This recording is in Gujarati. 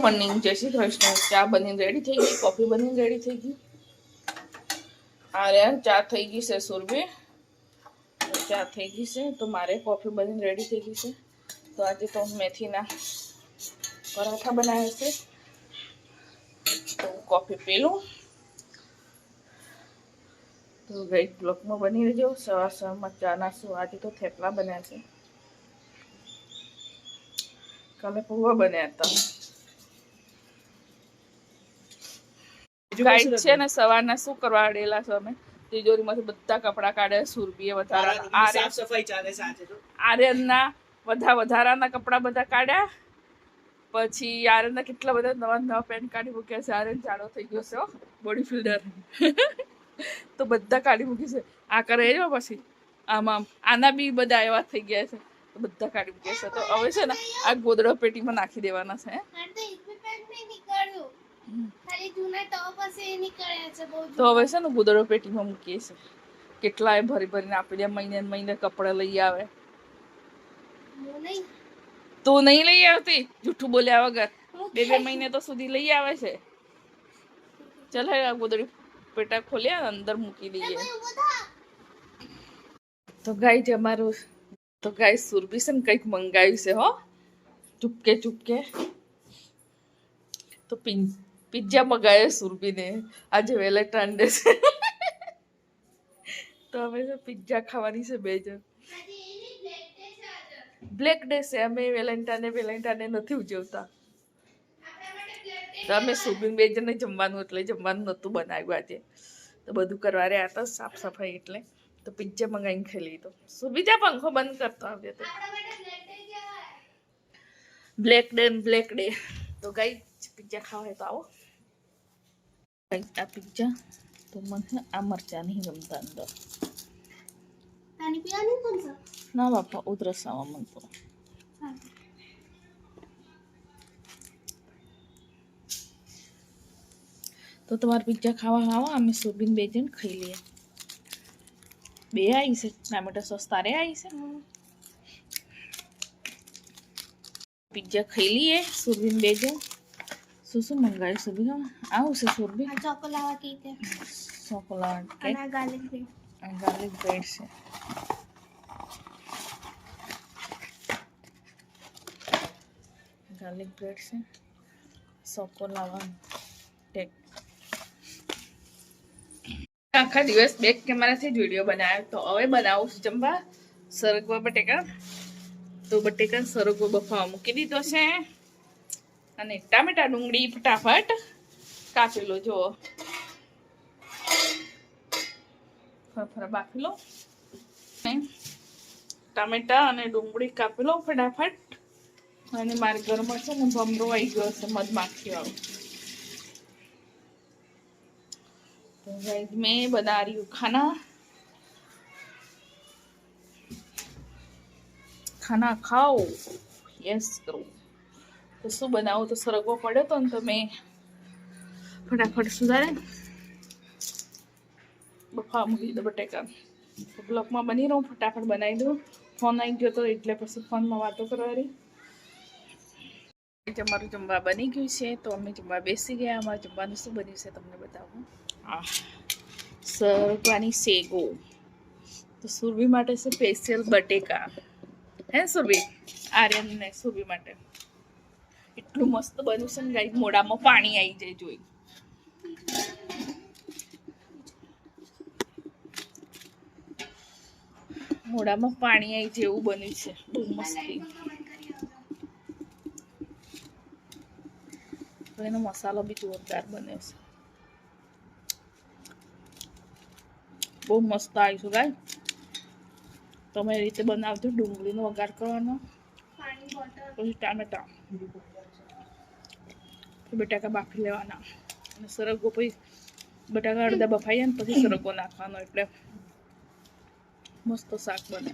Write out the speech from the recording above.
મોર્નિંગ, જય શ્રી કૃષ્ણ. ચા બનીને રેડી થઈ ગઈ, કોફી બનીને રેડી થઈ ગઈ. અરે ચા થઈ ગઈ છે સુરભી, ચા થઈ ગઈ છે તો મારે કોફી બનીને રેડી થઈ ગઈ છે. તો આજે તો મેથીના પરાઠા બનાવ્યા છે તો કોફી પીલું. તો ગઈ બ્લોકમાં બની રહેજો. સવાર સવારમાં ચા નાસ્તો. આજે તો થેપલા બન્યા છે, કાલે પૌવા બન્યા હતા. ગાઈડ છે ને સવારના શું કરવા આડેલા છો અમે, તિજોરીમાંથી બધા કપડા કાઢે. સુરભીએ આર્યનના વધારાના કપડા બધા કાઢ્યા. પછી આર્યનના કેટલા બધા નવા નવા પેન્ટ કાઢી મૂક્યા છે. આર્યન જાડો થઈ ગયો છે, બોડી ફિલ્ડર. તો બધા કાઢી મૂકી છે. આ કરે જો પછી આમ આના બી બધા એવા થઈ ગયા છે તો બધા કાઢી મૂક્યા છે. તો હવે છે ને આ ગોદડા પેટીમાં નાખી દેવાના છે. તો હવે છે ને ગોદડો પેટીમાં મૂકીએ છે. કેટલાય ભરી ભરીને આપી દે. મહિને મહિને કપડા લઈ આવે. તું નહીં લઈ આવતી, જૂઠું બોલ્યા વગર. બે મહિને તો સુધી લઈ આવે છે. ચાલ હે ગોદડી પેટા ખોલ્યા, અંદર મૂકી દઈએ. તો ગાય છે અમારું, તો ગાય સુરભી છે ને કંઈક મંગાવ્યું છે હો, ચૂપકે ચૂપકે. તો પિઝા મંગાવ્યો સુરભીને. આજે વેલેન્ટાઇન ડે છે તો અમે પિઝા ખાવાની છે બે જણ. બ્લેક ડે છે, અમે વેલેન્ટાઇને નથી ઉજવતા. તો અમે સુરભીને બે જણને જમવાનું, એટલે જમવાનું નહોતું બનાવ્યું આજે. તો બધું કરવા રહ્યા હતા, સાફ સફાઈ. એટલે તો પિઝા મંગાવીને ખાઈ લીધો. સુરભી જા પંખો બંધ કરતો આવ્યો તો. બ્લેક ડે તો ગઈ પિઝા ખાવા તો આવો. આ પિઝા તો મને આ મરચા નહીં ગમતા અંદર. ના બાપા, ઉધરસ આવવા મન તો તમારે પિઝા ખાવા આવો. અમે સુરભીને બે જણ ખાઈ લઈએ. બે આવી છે ટામેટા સોસ, તારે આવી છે. પિઝા ખાઈ લઈએ સુરભીને બે જણ. શું મંગાવ્યું સુરભી? આવું છે Surbhi, choco lava cake, choco lava cake, garlic bread છે. ગાર્લિક બ્રેડ છે, ચોકોલાવા કેક. આખા દિવસ બેક કેમેરાથી જ વિડીયો બનાવ્યો. તો હવે બનાવું છું જમવા સરગવા બટેકા. તો બટેકા સરગવો બફાવા મૂકી દીધો છે. અને ટામેટા ડુંગળી ફટાફટ કાપી લો. જુઓ, ફરફરા બાફી લો. ટામેટા અને ડુંગળી કાપી લો ફટાફટ. અને મારા ઘરમાં છે ને ભમરો આવી ગયો છે, મધમાખી વાળો. तो गाइस मैं बना रही हूँ खाना खाओ, यस करो. तो શું બનાવું, તો સરગવો પડ્યો તો ને, તો મેં ફટાફટ સુધારે બફા મૂકી દો બટેકા. તો બ્લોકમાં બની રહું, ફટાફટ બનાવી દઉં. ફોન આવી ગયો તો એટલે પછી ફોનમાં વાતો કરવાની. અમારું જમવા બની ગયું છે, તો અમે જમવા બેસી ગયા. અમારું જમવાનું શું બન્યું છે તમને બતાવું. સરગવાની સેગો. તો સુરભી માટે છે સ્પેશિયલ બટેકા. હે સુરભી, આર્યન ને સુરભી માટે એટલું મસ્ત બન્યું છે ને ગાઈસ, મોઢામાં પાણી આવી જાય જોઈ. મોઢામાં પાણી આવી જાય એવું બન્યું છે, બહુ મસ્તી. તો એનો મસાલો બી જોરદાર બન્યો છે, બહુ મસ્ત આવી છે ગાય. તમે એ રીતે બનાવજો. ડુંગળીનો વઘાર કરવાનો, પછી ટામેટા, બટાકા બાફી લેવાના. અને સરગવો પછી બટાકા અડધા બફાઈ જાય ને પછી સરગવો નાખવાનો, એટલે મસ્ત શાક બને.